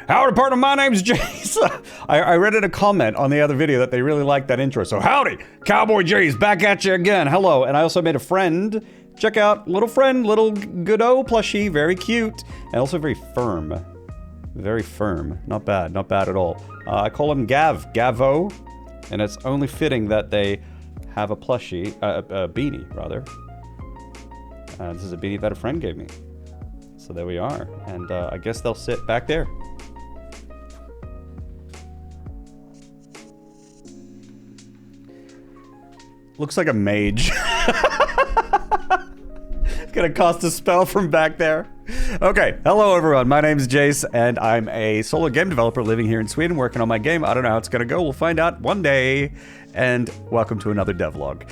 Howdy, partner, my name's Jace. I read in a comment on the other video that they really liked that intro, so howdy, Cowboy Jace, back at you again. Hello, and I also made a friend. Check out little friend, little Godot plushie, very cute, and also very firm. Very firm, not bad at all. I call him Gavo, and it's only fitting that they have a plushie, a beanie, rather. This is a beanie that a friend gave me. So there we are, and I guess they'll sit back there. Looks like a mage. It's gonna cast a spell from back there. Okay, hello everyone, my name's Jace, and I'm a solo game developer living here in Sweden, working on my game. I don't know how it's gonna go, we'll find out one day. And welcome to another devlog.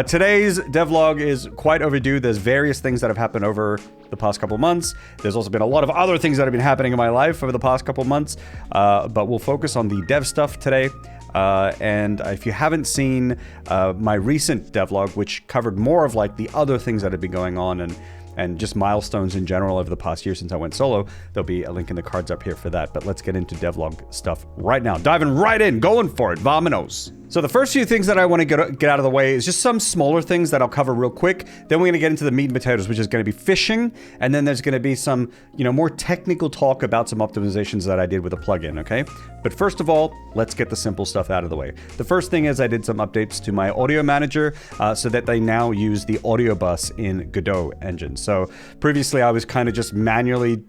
Today's devlog is quite overdue. There's various things that have happened over the past couple months. There's also been a lot of other things that have been happening in my life over the past couple months, but we'll focus on the dev stuff today. And if you haven't seen my recent devlog, which covered more of like the other things that have been going on and just milestones in general over the past year since I went solo, there'll be a link in the cards up here for that. But let's get into devlog stuff right now. Diving right in, going for it, vamonos. So the first few things that I want to get out of the way is just some smaller things that I'll cover real quick. Then we're going to get into the meat and potatoes, which is going to be fishing. And then there's going to be some, more technical talk about some optimizations that I did with a plugin, okay? But first of all, let's get the simple stuff out of the way. The first thing is I did some updates to my audio manager so that they now use the audio bus in Godot engine. So previously I was kind of just manually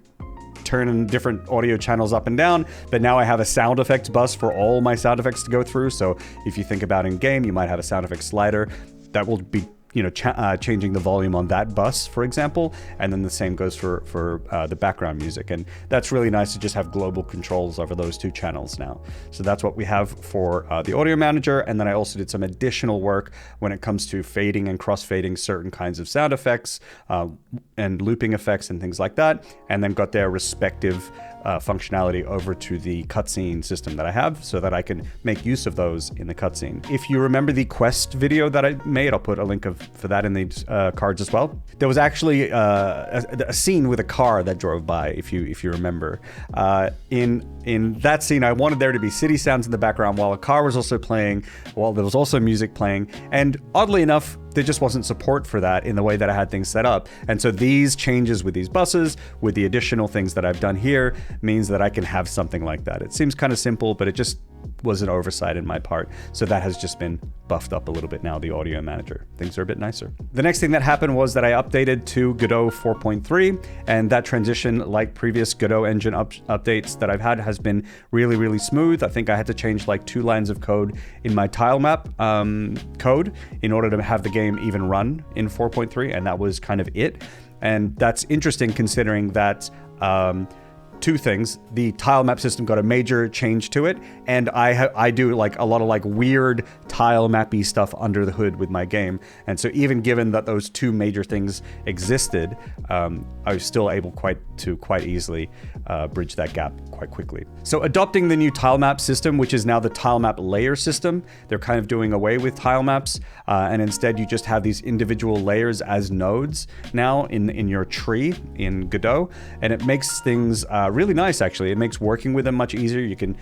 turning different audio channels up and down, but now I have a sound effects bus for all my sound effects to go through. So if you think about in game, you might have a sound effects slider that will be changing the volume on that bus, for example, and then the same goes for the background music, and that's really nice to just have global controls over those two channels now. So that's what we have for the audio manager, and then I also did some additional work when it comes to fading and cross-fading certain kinds of sound effects and looping effects and things like that, and then got their respective functionality over to the cutscene system that I have so that I can make use of those in the cutscene. If you remember the quest video that I made, I'll put a link for that in the cards as well. There was actually a scene with a car that drove by, if you remember. In that scene, I wanted there to be city sounds in the background while a car was also playing, while there was also music playing, and oddly enough, there just wasn't support for that in the way that I had things set up. And so these changes with these buses, with the additional things that I've done here, means that I can have something like that. It seems kind of simple, but it just was an oversight in my part. So that has just been buffed up a little bit now, the audio manager. Things are a bit nicer. The next thing that happened was that I updated to Godot 4.3, and that transition, like previous Godot engine updates that I've had, has been really, really smooth. I think I had to change like 2 lines of code in my tile map code in order to have the game even run in 4.3, and that was kind of it. And that's interesting considering that 2 things. The tile map system got a major change to it, and I do like a lot of like weird tile mappy stuff under the hood with my game. And so even given that those 2 major things existed, I was still able quite easily bridge that gap quite quickly. So adopting the new tile map system, which is now the tile map layer system, they're kind of doing away with tile maps, and instead you just have these individual layers as nodes now in your tree in Godot, and it makes things really nice. Actually, it makes working with them much easier. You can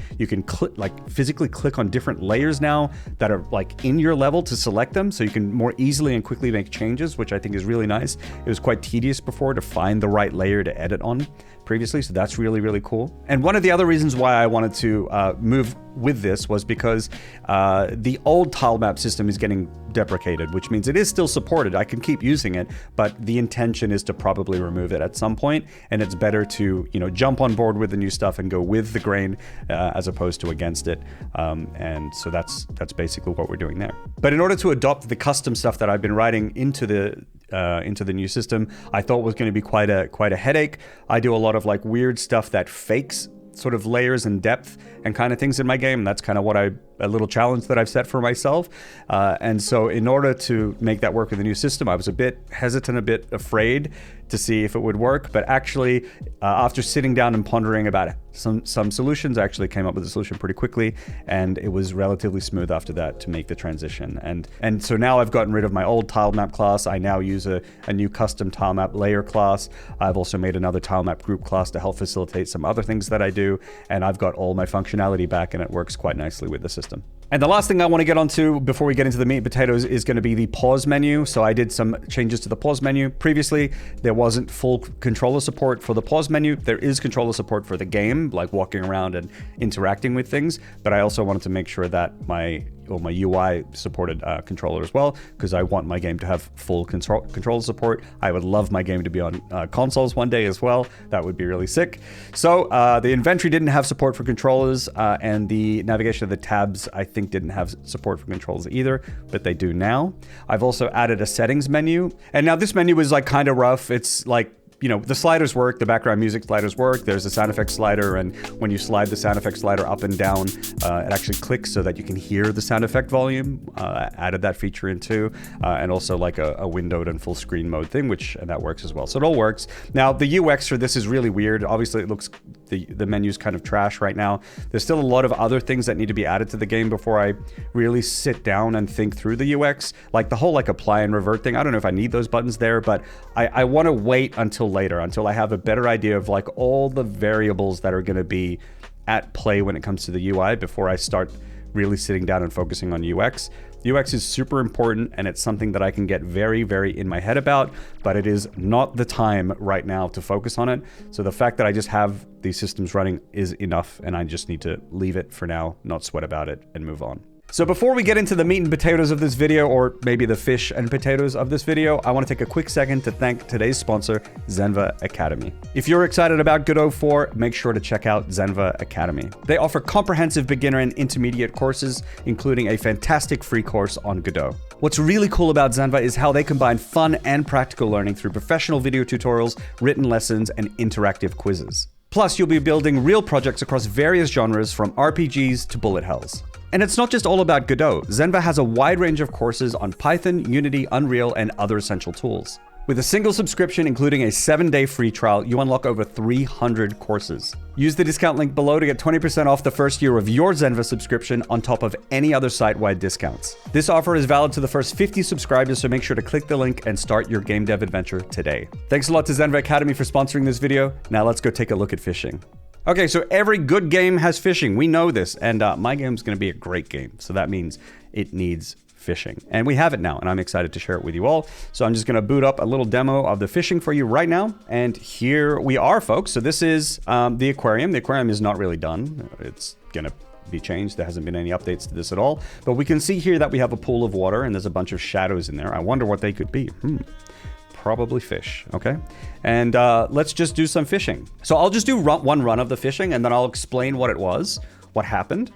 physically click on different layers now that are like in your level to select them, so you can more easily and quickly make changes, which I think is really nice. It was quite tedious before to find the right layer to edit on previously, so that's really, really cool. And one of the other reasons why I wanted to move with this was because the old tile map system is getting deprecated, which means it is still supported. I can keep using it, but the intention is to probably remove it at some point, and it's better to jump on board with the new stuff and go with the grain as opposed to against it. And so that's basically what we're doing there. But in order to adopt the custom stuff that I've been writing into the new system, I thought was going to be quite a headache. I do a lot of like weird stuff that fakes sort of layers and depth and kind of things in my game. That's kind of what I a little challenge that I've set for myself. And so in order to make that work with the new system, I was a bit hesitant, a bit afraid to see if it would work. But actually, after sitting down and pondering about some solutions, I actually came up with a solution pretty quickly, and it was relatively smooth after that to make the transition. And so now I've gotten rid of my old tile map class. I now use a new custom tile map layer class. I've also made another tile map group class to help facilitate some other things that I do, and I've got all my functionality back, and it works quite nicely with the system. And the last thing I want to get onto before we get into the meat and potatoes is going to be the pause menu. So I did some changes to the pause menu. Previously, there wasn't full controller support for the pause menu. There is controller support for the game, like walking around and interacting with things. But I also wanted to make sure that my UI supported controller as well, because I want my game to have full controller support. I would love my game to be on consoles one day as well. That would be really sick. So the inventory didn't have support for controllers, and the navigation of the tabs, I think, didn't have support for controllers either, but they do now. I've also added a settings menu, and now this menu is like kind of rough. It's like, you know, the sliders work, the background music sliders work, there's a sound effects slider, and when you slide the sound effects slider up and down, it actually clicks so that you can hear the sound effect volume. Added that feature in too, and also like a windowed and full screen mode thing, and that works as well. So it all works. Now, the UX for this is really weird. Obviously, it looks, the menu's kind of trash right now. There's still a lot of other things that need to be added to the game before I really sit down and think through the UX. Like the whole like apply and revert thing, I don't know if I need those buttons there, but I want to wait until later, until I have a better idea of like all the variables that are going to be at play when it comes to the UI before I start really sitting down and focusing on UX. UX is super important, and it's something that I can get very, very in my head about, but it is not the time right now to focus on it. So the fact that I just have these systems running is enough, and I just need to leave it for now, not sweat about it, and move on. So before we get into the meat and potatoes of this video, or maybe the fish and potatoes of this video, I want to take a quick second to thank today's sponsor, Zenva Academy. If you're excited about Godot 4, make sure to check out Zenva Academy. They offer comprehensive beginner and intermediate courses, including a fantastic free course on Godot. What's really cool about Zenva is how they combine fun and practical learning through professional video tutorials, written lessons, and interactive quizzes. Plus, you'll be building real projects across various genres, from RPGs to bullet hells. And it's not just all about Godot. Zenva has a wide range of courses on Python, Unity, Unreal, and other essential tools. With a single subscription, including a 7-day free trial, you unlock over 300 courses. Use the discount link below to get 20% off the first year of your Zenva subscription on top of any other site-wide discounts. This offer is valid to the first 50 subscribers, so make sure to click the link and start your game dev adventure today. Thanks a lot to Zenva Academy for sponsoring this video. Now let's go take a look at fishing. Okay, so every good game has fishing. We know this, and my game's going to be a great game. So that means it needs fishing. And we have it now, and I'm excited to share it with you all. So I'm just going to boot up a little demo of the fishing for you right now. And here we are, folks. So this is the aquarium. The aquarium is not really done. It's going to be changed. There hasn't been any updates to this at all. But we can see here that we have a pool of water, and there's a bunch of shadows in there. I wonder what they could be. Probably fish. Okay, and let's just do some fishing. So I'll just do one run of the fishing, and then I'll explain what it was, what happened,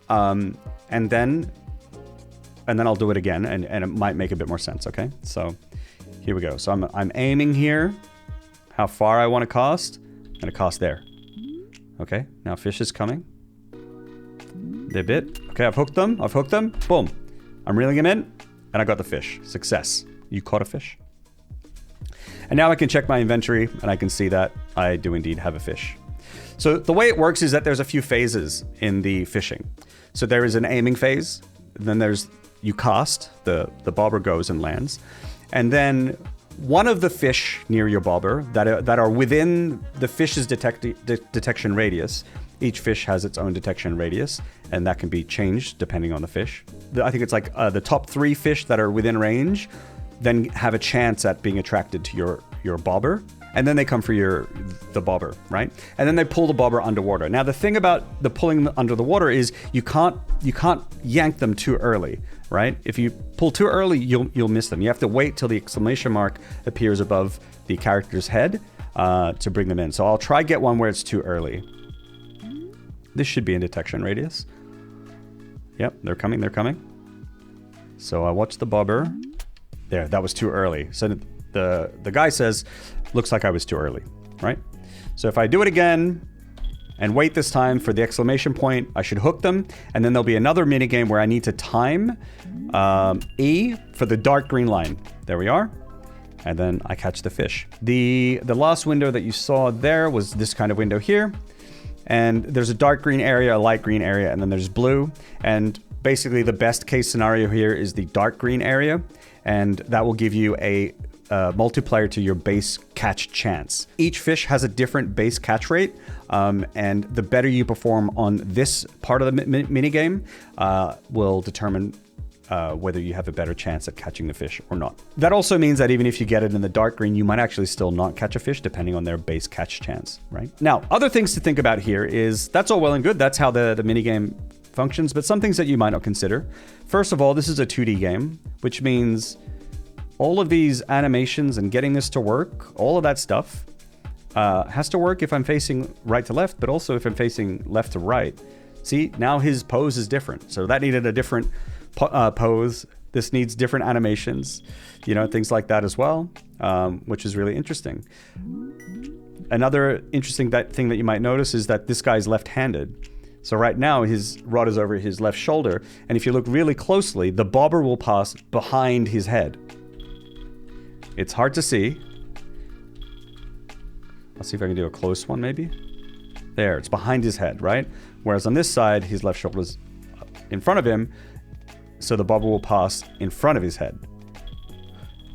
and then I'll do it again, and it might make a bit more sense. Okay, so here we go. So I'm aiming here, how far I want to cast. I'm gonna cast there. Okay, now fish is coming. They bit. Okay, I've hooked them. Boom. I'm reeling them in, and I got the fish. Success. You caught a fish. And now I can check my inventory, and I can see that I do indeed have a fish. So the way it works is that there's a few phases in the fishing. So there is an aiming phase, then there's you cast, the bobber goes and lands, and then one of the fish near your bobber that are within the fish's detection radius. Each fish has its own detection radius, and that can be changed depending on the fish. I think it's like the top 3 fish that are within range then have a chance at being attracted to your bobber, and then they come for the bobber, right? And then they pull the bobber underwater. Now the thing about the pulling under the water is you can't yank them too early, right? If you pull too early, you'll miss them. You have to wait till the exclamation mark appears above the character's head to bring them in. So I'll try get one where it's too early. This should be in detection radius. Yep, they're coming. So I watch the bobber. There, that was too early. So the guy says, looks like I was too early, right? So if I do it again, and wait this time for the exclamation point. I should hook them, and then there'll be another minigame where I need to time E for the dark green line. There we are. And then I catch the fish. The last window that you saw there was this kind of window here. And there's a dark green area, a light green area, and then there's blue. And basically the best case scenario here is the dark green area. And that will give you a multiplier to your base catch chance. Each fish has a different base catch rate. And the better you perform on this part of the minigame will determine whether you have a better chance at catching the fish or not. That also means that even if you get it in the dark green, you might actually still not catch a fish depending on their base catch chance, right? Now, other things to think about here is that's all well and good. That's how the minigame functions, but some things that you might not consider. First of all, this is a 2D game, which means all of these animations and getting this to work, all of that stuff has to work if I'm facing right to left, but also if I'm facing left to right. See, now his pose is different. So that needed a different pose. This needs different animations, you know, things like that as well, which is really interesting. Another interesting thing that you might notice is that this guy's left-handed. So right now his rod is over his left shoulder, and if you look really closely, the bobber will pass behind his head. It's hard to see. I'll see if I can do a close one maybe. There, it's behind his head, right? Whereas on this side, his left shoulder is in front of him, so the bobber will pass in front of his head.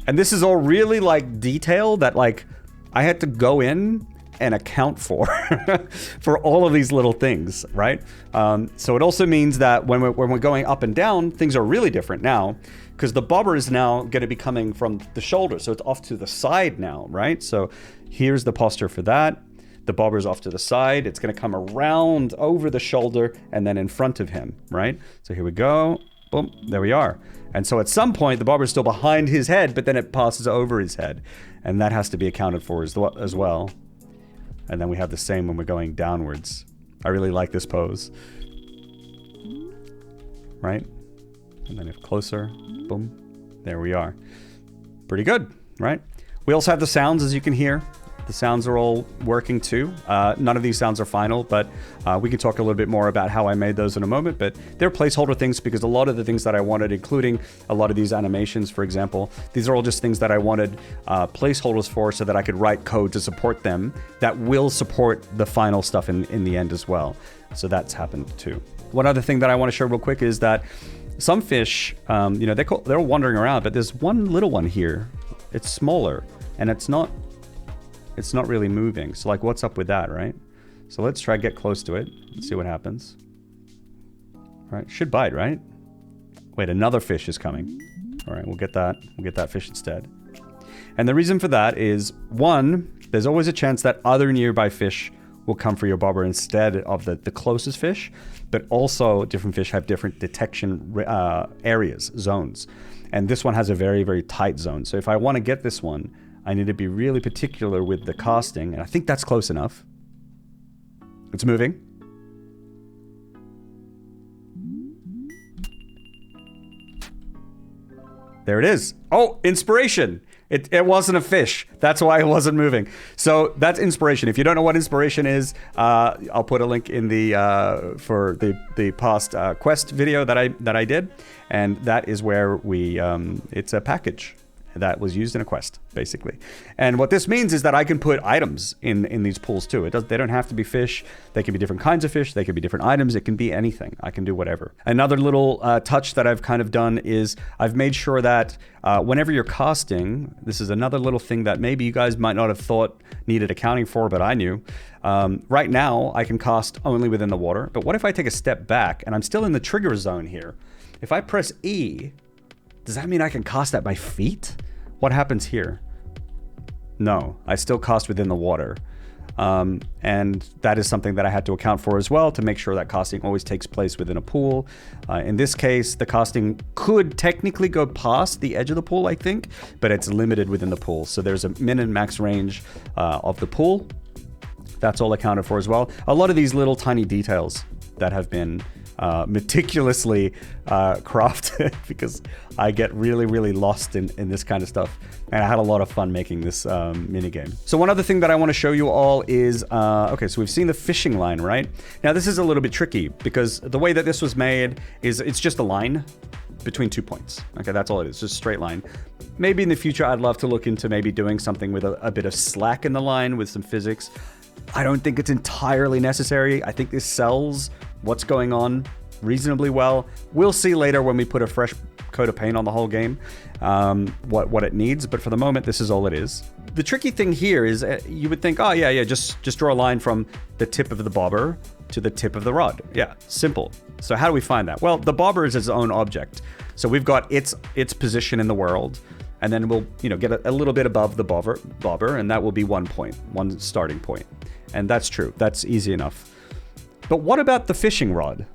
And this is all really like detail that like I had to go in and account for for all of these little things, right? So it also means that when we're going up and down, things are really different now, because the bobber is now going to be coming from the shoulder, so it's off to the side now, right? So here's the posture for that. The bobber is off to the side. It's going to come around over the shoulder and then in front of him, right? So here we go. Boom, there we are. And so at some point, the bobber is still behind his head, but then it passes over his head. And that has to be accounted for as well. And then we have the same when we're going downwards. I really like this pose. Right? And then if closer, boom, there we are. Pretty good, right? We also have the sounds, as you can hear. The sounds are all working too. None of these sounds are final, but we can talk a little bit more about how I made those in a moment. But they're placeholder things because a lot of the things that I wanted, including a lot of these animations, for example, these are all just things that I wanted placeholders for so that I could write code to support them that will support the final stuff in the end as well. So that's happened too. One other thing that I want to share real quick is that some fish, you know, they're wandering around, but there's one little one here. It's smaller and it's not really moving. So like, what's up with that, right? So let's try to get close to it and see what happens. All right, should bite, right? Wait, another fish is coming. All right, we'll get that fish instead. And the reason for that is, one, there's always a chance that other nearby fish will come for your bobber instead of the closest fish, but also different fish have different detection areas, zones. And this one has a very, very tight zone. So if I want to get this one, I need to be really particular with the casting, and I think that's close enough. It's moving. There it is. Oh, inspiration. It wasn't a fish. That's why it wasn't moving. So that's inspiration. If you don't know what inspiration is, I'll put a link in the for the past quest video that I did, and that is where we it's a package that was used in a quest, basically. And what this means is that I can put items in these pools too. They don't have to be fish. They can be different kinds of fish. They can be different items. It can be anything. I can do whatever. Another little touch that I've kind of done is I've made sure that whenever you're casting, this is another little thing that maybe you guys might not have thought needed accounting for, but I knew. Right now, I can cast only within the water. But what if I take a step back and I'm still in the trigger zone here? If I press E, does that mean I can cast at my feet? What happens here? No, I still cast within the water. And that is something that I had to account for as well to make sure that casting always takes place within a pool. In this case, the casting could technically go past the edge of the pool, I think, but it's limited within the pool. So there's a min and max range of the pool. That's all accounted for as well. A lot of these little tiny details that have been meticulously crafted because I get really lost in this kind of stuff. And I had a lot of fun making this minigame. So one other thing that I want to show you all is, okay, so we've seen the fishing line, right? Now this is a little bit tricky because the way that this was made is it's just a line between 2 points. Okay, that's all it is, just a straight line. Maybe in the future I'd love to look into maybe doing something with a bit of slack in the line with some physics. I don't think it's entirely necessary. I think this sells what's going on reasonably well. We'll see later when we put a fresh coat of paint on the whole game what it needs, but for the moment this is all it is. The tricky thing here is you would think, oh yeah, just draw a line from the tip of the bobber to the tip of the rod. Yeah, simple. So how do we find that? Well, the bobber is its own object. So we've got its position in the world, and then we'll get a little bit above the bobber, and that will be 1 point, one starting point. And that's true. That's easy enough. But what about the fishing rod?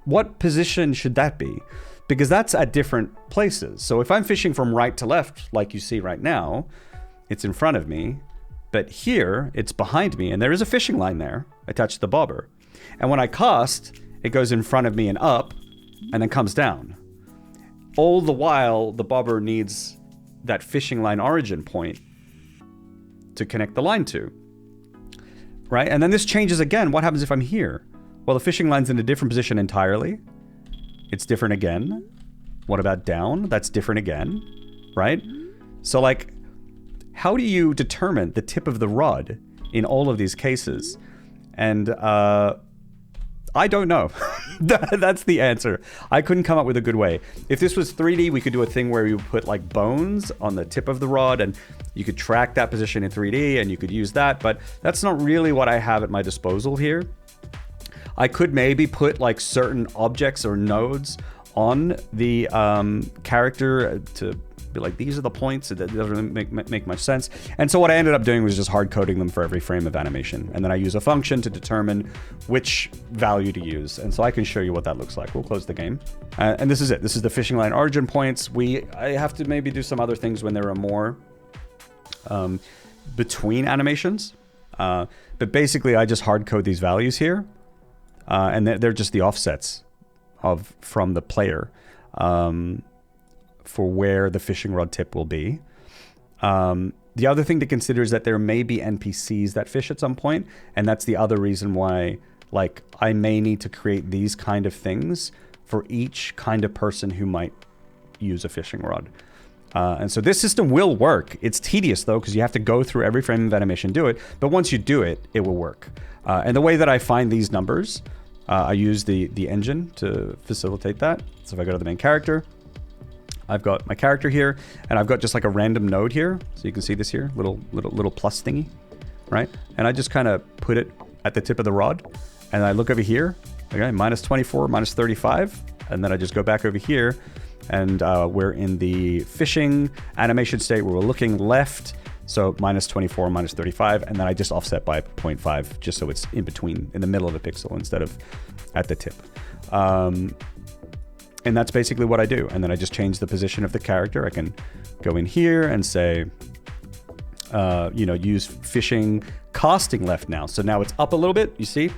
What position should that be? Because that's at different places. So if I'm fishing from right to left, like you see right now, it's in front of me, but here it's behind me, and there is a fishing line there attached to the bobber. And when I cast, it goes in front of me and up, and then comes down. All the while, the bobber needs that fishing line origin point to connect the line to, right? And then this changes again. What happens if I'm here? Well, the fishing line's in a different position entirely. It's different again. What about down? That's different again, right? So like, how do you determine the tip of the rod in all of these cases? And I don't know. That's the answer. I couldn't come up with a good way. If this was 3D, we could do a thing where you put like bones on the tip of the rod and you could track that position in 3D and you could use that, but that's not really what I have at my disposal here. I could maybe put like certain objects or nodes on the character to be like, these are the points. It doesn't make much sense. And so what I ended up doing was just hard coding them for every frame of animation. And then I use a function to determine which value to use. And so I can show you what that looks like. We'll close the game. And this is it. This is the fishing line origin points. I have to maybe do some other things when there are more between animations. But basically I just hard code these values here. And they're just the offsets from the player for where the fishing rod tip will be. The other thing to consider is that there may be NPCs that fish at some point, and that's the other reason why, like, I may need to create these kind of things for each kind of person who might use a fishing rod. And so this system will work. It's tedious though, because you have to go through every frame of animation, do it. But once you do it, it will work. And the way that I find these numbers, I use the engine to facilitate that. So if I go to the main character, I've got my character here, and I've got just like a random node here. So you can see this here, little plus thingy, right? And I just kind of put it at the tip of the rod, and I look over here, okay, minus 24, minus 35, and then I just go back over here, and we're in the fishing animation state where we're looking left. So minus 24, minus 35, and then I just offset by 0.5, just so it's in between, in the middle of the pixel instead of at the tip. And that's basically what I do. And then I just change the position of the character. I can go in here and say, use fishing casting left now. So now it's up a little bit, you see?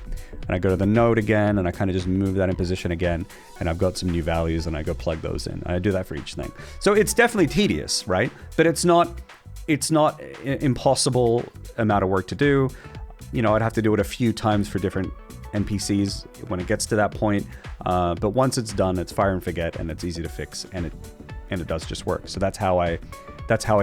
And I go to the node again, and I kind of just move that in position again, and I've got some new values, and I go plug those in. I do that for each thing. So it's definitely tedious, right? But it's not impossible amount of work to do. I'd have to do it a few times for different NPCs when it gets to that point. But once it's done, it's fire and forget, and it's easy to fix, and it does just work. So that's how I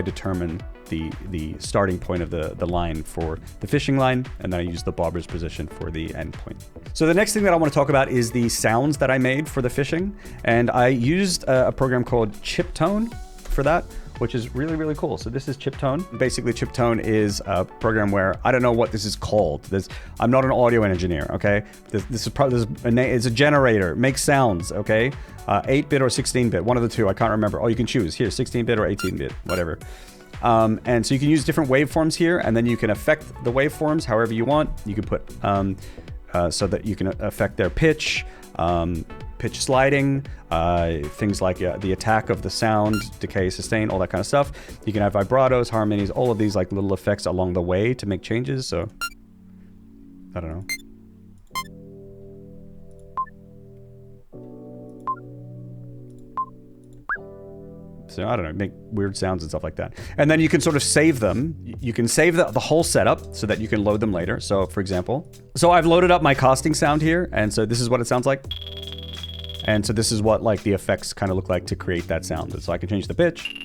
determine the starting point of the line for the fishing line, and then I use the bobber's position for the end point. So the next thing that I want to talk about is the sounds that I made for the fishing, and I used a program called Chiptone for that, which is really, really cool. So this is Chiptone. Basically, Chiptone is a program where I don't know what this is called. I'm not an audio engineer, okay? It's a generator, makes sounds, okay? 8-bit or 16-bit, one of the two, I can't remember. Oh, you can choose here, 16-bit or 18-bit, whatever. And so you can use different waveforms here, and then you can affect the waveforms however you want. You can put, so that you can affect their pitch, pitch sliding, things like the attack of the sound, decay, sustain, all that kind of stuff. You can have vibratos, harmonies, all of these like little effects along the way to make changes. So, I don't know. to, I don't know, make weird sounds and stuff like that. And then you can sort of save them. You can save the whole setup so that you can load them later. So for example, so I've loaded up my casting sound here. And so this is what it sounds like. And so this is what like the effects kind of look like to create that sound. So I can change the pitch,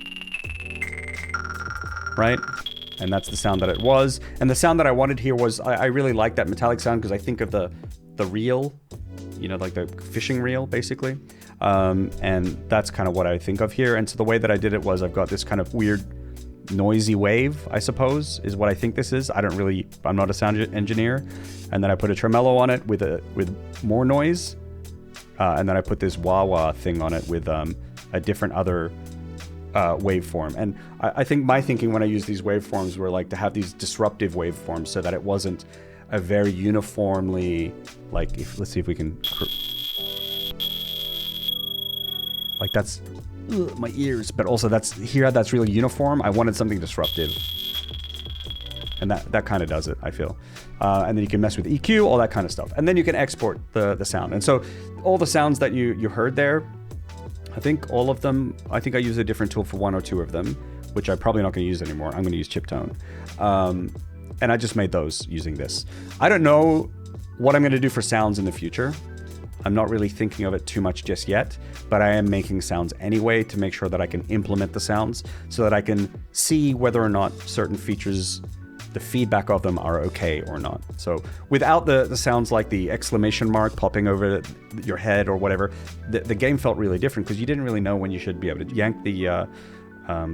right? And that's the sound that it was. And the sound that I wanted here was, I really like that metallic sound because I think of the reel, you know, like the fishing reel, basically. And that's kind of what I think of here. And so the way that I did it was I've got this kind of weird noisy wave, I suppose, is what I think this is. I'm not a sound engineer. And then I put a tremolo on it with more noise. And then I put this wah-wah thing on it with a different other waveform. And I think my thinking when I use these waveforms were like to have these disruptive waveforms so that it wasn't a very uniformly, like, let's see if we can, like that's my ears, but also that's really uniform. I wanted something disruptive. And that kind of does it, I feel. And then you can mess with EQ, all that kind of stuff. And then you can export the sound. And so all the sounds that you heard there, I think all of them, I think I use a different tool for one or two of them, which I'm probably not going to use anymore. I'm going to use chiptone. And I just made those using this. I don't know what I'm going to do for sounds in the future. I'm not really thinking of it too much just yet, but I am making sounds anyway to make sure that I can implement the sounds so that I can see whether or not certain features, the feedback of them are okay or not. So without the sounds like the exclamation mark popping over your head or whatever, the game felt really different because you didn't really know when you should be able to yank the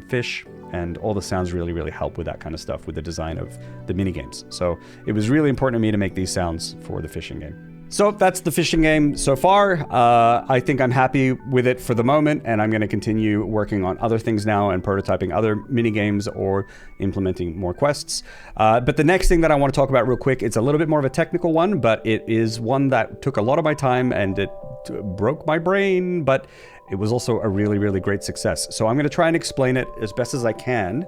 fish, and all the sounds really, really help with that kind of stuff with the design of the minigames. So it was really important to me to make these sounds for the fishing game. So that's the fishing game so far. I think I'm happy with it for the moment, and I'm going to continue working on other things now and prototyping other mini games or implementing more quests. But the next thing that I want to talk about real quick, it's a little bit more of a technical one, but it is one that took a lot of my time and it broke my brain, but it was also a really, really great success. So I'm going to try and explain it as best as I can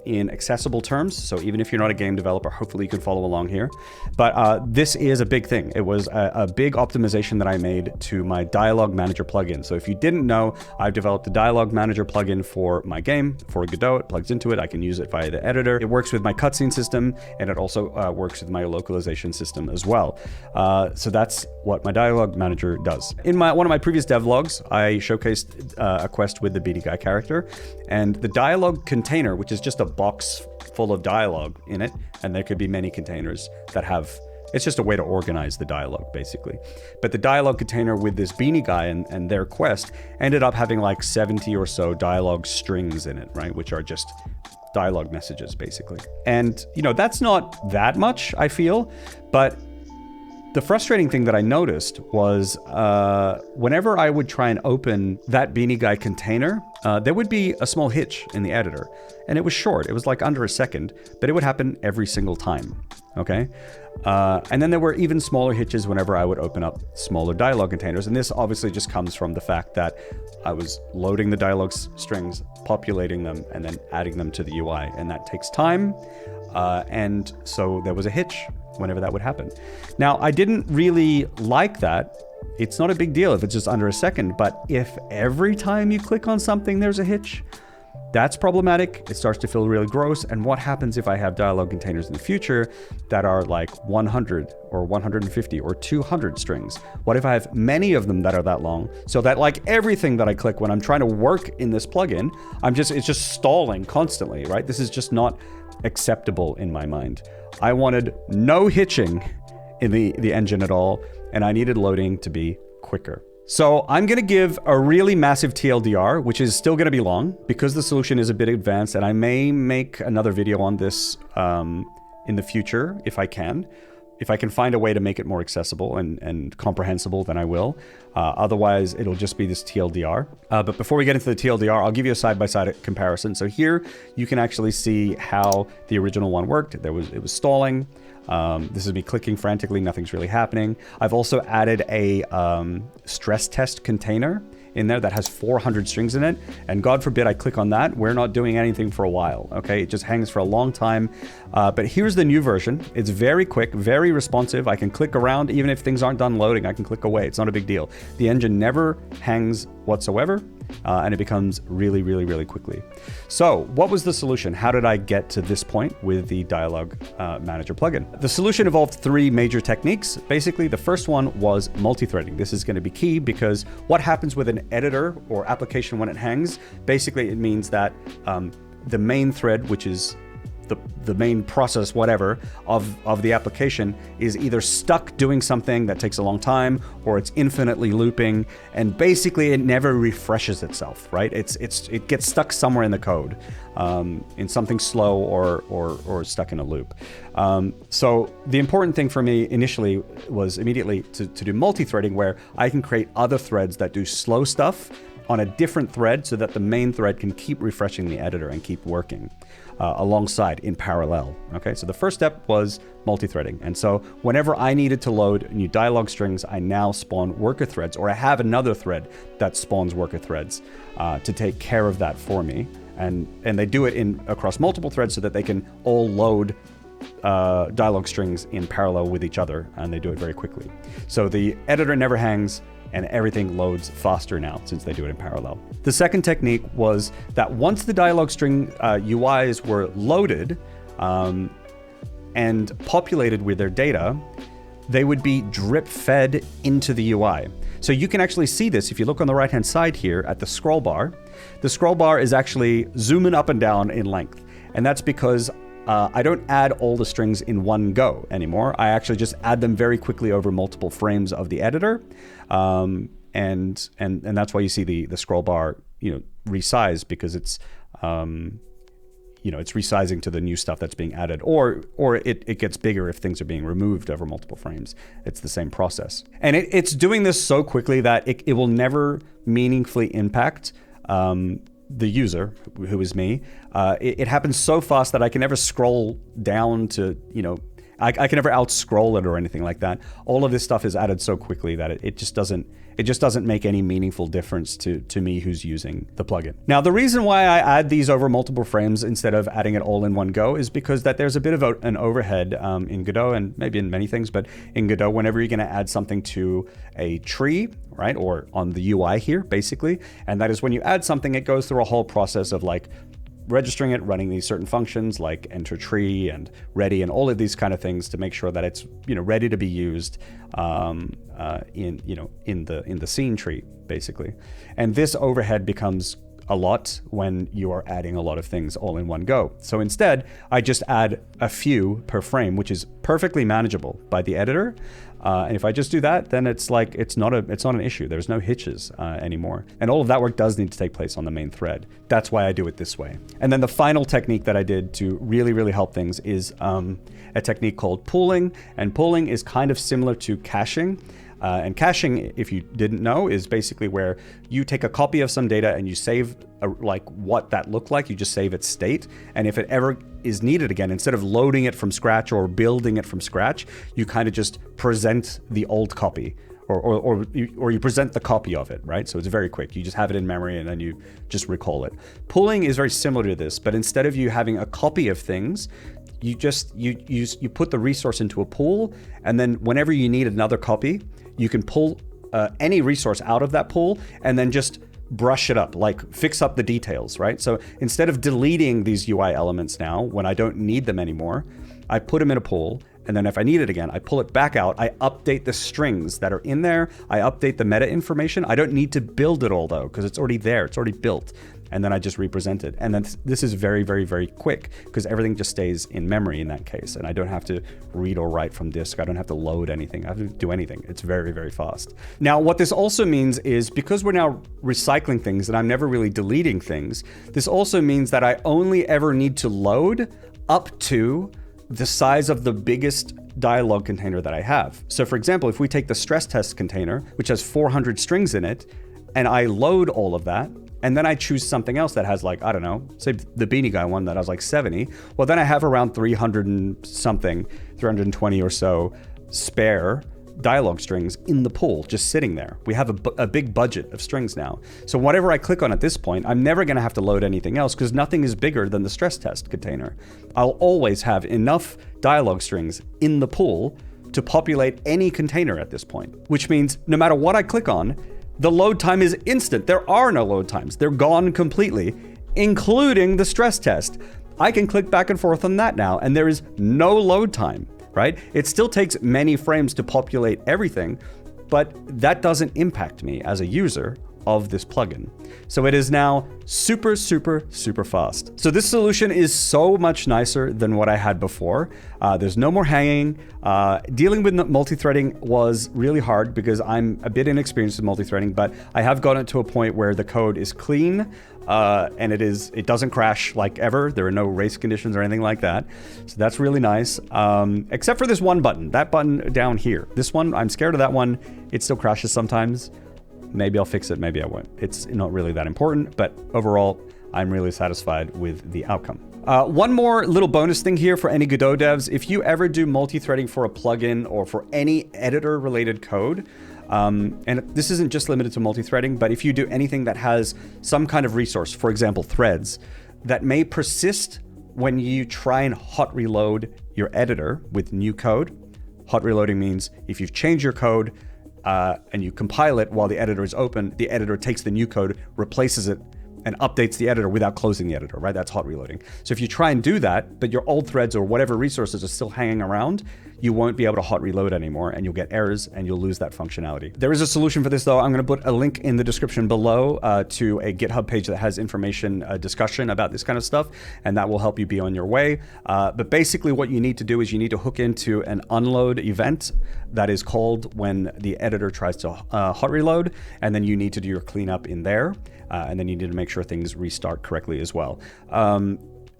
in accessible terms. So even if you're not a game developer, hopefully you can follow along here. But this is a big thing. It was a big optimization that I made to my Dialogue Manager plugin. So if you didn't know, I've developed a Dialogue Manager plugin for my game, for Godot. It plugs into it. I can use it via the editor. It works with my cutscene system, and it also works with my localization system as well. So that's what my Dialogue Manager does. In one of my previous devlogs, I showcased a quest with the Beady Guy character, and the dialogue container, which is just a box full of dialogue in it, and there could be many containers that have, it's just a way to organize the dialogue basically. But the dialogue container with this Beanie Guy and their quest ended up having like 70 or so dialogue strings in it, right? Which are just dialogue messages basically. And you know, that's not that much, I feel, but the frustrating thing that I noticed was whenever I would try and open that Beanie Guy container, there would be a small hitch in the editor. And it was short. It was like under a second, but it would happen every single time. Okay? And then there were even smaller hitches whenever I would open up smaller dialogue containers. And this obviously just comes from the fact that I was loading the dialogue strings, populating them, and then adding them to the UI. And that takes time. And so there was a hitch whenever that would happen. Now, I didn't really like that. It's not a big deal if it's just under a second, but if every time you click on something there's a hitch, that's problematic. It starts to feel really gross. And what happens if I have dialogue containers in the future that are like 100 or 150 or 200 strings? What if I have many of them that are that long, so that like everything that I click when I'm trying to work in this plugin, it's just stalling constantly, right? This is just not acceptable in my mind. I wanted no hitching in the engine at all, and I needed loading to be quicker. So I'm going to give a really massive TLDR, which is still going to be long because the solution is a bit advanced, and I may make another video on this in the future if I can. If I can find a way to make it more accessible and comprehensible, then I will. Otherwise, it'll just be this TLDR. But before we get into the TLDR, I'll give you a side-by-side comparison. So here, you can actually see how the original one worked. It was stalling. This is me clicking frantically. Nothing's really happening. I've also added a stress test container in there that has 400 strings in it. And God forbid I click on that, we're not doing anything for a while, okay? It just hangs for a long time. But here's the new version. It's very quick, very responsive. I can click around, even if things aren't done loading, I can click away. It's not a big deal. The engine never hangs whatsoever, and it becomes really, really, really quickly. So what was the solution? How did I get to this point with the Dialog Manager plugin? The solution involved 3 major techniques. Basically, the first one was multi-threading. This is going to be key because what happens with an editor or application when it hangs, basically it means that the main thread, which is the main process, whatever, of the application is either stuck doing something that takes a long time, or it's infinitely looping, and basically it never refreshes itself, right? It gets stuck somewhere in the code, in something slow or stuck in a loop. So the important thing for me initially was immediately to do multi-threading, where I can create other threads that do slow stuff on a different thread so that the main thread can keep refreshing the editor and keep working alongside in parallel. Okay, so the first step was multi-threading. And so whenever I needed to load new dialog strings, I now spawn worker threads, or I have another thread that spawns worker threads to take care of that for me. And they do it across multiple threads so that they can all load dialog strings in parallel with each other, and they do it very quickly. So the editor never hangs, and everything loads faster now since they do it in parallel. The second technique was that once the dialog string UIs were loaded and populated with their data, they would be drip fed into the UI. So you can actually see this if you look on the right-hand side here at the scroll bar. The scroll bar is actually zooming up and down in length, and that's because I don't add all the strings in one go anymore. I actually just add them very quickly over multiple frames of the editor, and that's why you see the scroll bar, resize, because it's it's resizing to the new stuff that's being added, or it gets bigger if things are being removed over multiple frames. It's the same process, and it's doing this so quickly that it will never meaningfully impact the user, who is me. It happens so fast that I can never scroll down to, I can never out scroll it or anything like that. All of this stuff is added so quickly that it just doesn't make any meaningful difference to me who's using the plugin. Now, the reason why I add these over multiple frames instead of adding it all in one go is because that there's a bit of an overhead in Godot, and maybe in many things, but in Godot, whenever you're going to add something to a tree, right, or on the UI here, basically, and that is when you add something, it goes through a whole process of like registering it, running these certain functions like enter tree and ready and all of these kind of things to make sure that it's ready to be used in the scene tree, basically. And this overhead becomes a lot when you are adding a lot of things all in one go. So instead, I just add a few per frame, which is perfectly manageable by the editor. And if I just do that, then it's not an issue. There's no hitches anymore. And all of that work does need to take place on the main thread. That's why I do it this way. And then the final technique that I did to really, really help things is a technique called pooling. And pooling is kind of similar to caching. And caching, if you didn't know, is basically where you take a copy of some data and you save what that looked like. You just save its state. And if it ever is needed again, instead of loading it from scratch or building it from scratch, you kind of just present the old copy, or you present the copy of it, right? So it's very quick. You just have it in memory and then you just recall it. Pooling is very similar to this, but instead of you having a copy of things, you put the resource into a pool, and then whenever you need another copy, you can pull any resource out of that pool and then just brush it up, like fix up the details, right? So instead of deleting these UI elements now when I don't need them anymore, I put them in a pool, and then if I need it again, I pull it back out, I update the strings that are in there, I update the meta information. I don't need to build it all though, because it's already there, it's already built. And then I just represent it. And then this is very, very, very quick because everything just stays in memory in that case. And I don't have to read or write from disk. I don't have to load anything. I don't have to do anything. It's very, very fast. Now, what this also means is because we're now recycling things and I'm never really deleting things, this also means that I only ever need to load up to the size of the biggest dialog container that I have. So for example, if we take the stress test container, which has 400 strings in it, and I load all of that, and then I choose something else that has like, I don't know, say the Beanie Guy one that has like 70, well then I have around 300 and something, 320 or so spare dialog strings in the pool, just sitting there. We have a big budget of strings now. So whatever I click on at this point, I'm never gonna have to load anything else because nothing is bigger than the stress test container. I'll always have enough dialog strings in the pool to populate any container at this point, which means no matter what I click on, the load time is instant. There are no load times. They're gone completely, including the stress test. I can click back and forth on that now, and there is no load time, right? It still takes many frames to populate everything, but that doesn't impact me as a user of this plugin. So it is now super, super, super fast. So this solution is so much nicer than what I had before. There's no more hanging. Dealing with multi-threading was really hard because I'm a bit inexperienced with multi-threading, but I have gotten to a point where the code is clean and it doesn't crash like ever. There are no race conditions or anything like that. So that's really nice. Except for this one button, that button down here. This one, I'm scared of that one. It still crashes sometimes. Maybe I'll fix it, maybe I won't. It's not really that important, but overall, I'm really satisfied with the outcome. One more little bonus thing here for any Godot devs. If you ever do multi-threading for a plugin or for any editor-related code, and this isn't just limited to multi-threading, but if you do anything that has some kind of resource, for example, threads, that may persist when you try and hot reload your editor with new code. Hot reloading means if you've changed your code, and you compile it while the editor is open, the editor takes the new code, replaces it, and updates the editor without closing the editor, right? That's hot reloading. So if you try and do that, but your old threads or whatever resources are still hanging around, you won't be able to hot reload anymore, and you'll get errors and you'll lose that functionality. There is a solution for this though. I'm gonna put a link in the description below to a GitHub page that has information, discussion about this kind of stuff, and that will help you be on your way. But basically what you need to do is you need to hook into an unload event that is called when the editor tries to hot reload, and then you need to do your cleanup in there, and then you need to make sure things restart correctly as well.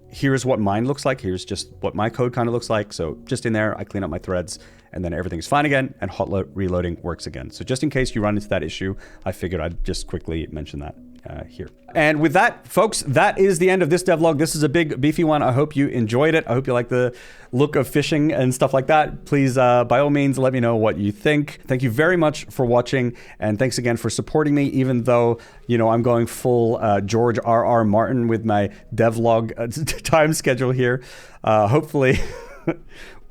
Here's what mine looks like. Here's just what my code kind of looks like. So just in there, I clean up my threads, and then everything's fine again, and hot reloading works again. So just in case you run into that issue, I figured I'd just quickly mention that here. And with that, folks, that is the end of this devlog. This is a big, beefy one. I hope you enjoyed it. I hope you like the look of fishing and stuff like that. Please, by all means, let me know what you think. Thank you very much for watching, and thanks again for supporting me, even though, you know, I'm going full George R.R. Martin with my devlog time schedule here. Hopefully...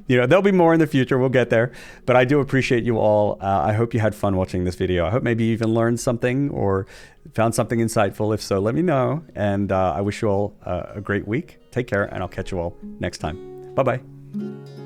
You know, there'll be more in the future. We'll get there. But I do appreciate you all. I hope you had fun watching this video. I hope maybe you even learned something or found something insightful. If so, let me know. And I wish you all a great week. Take care, and I'll catch you all next time. Bye-bye.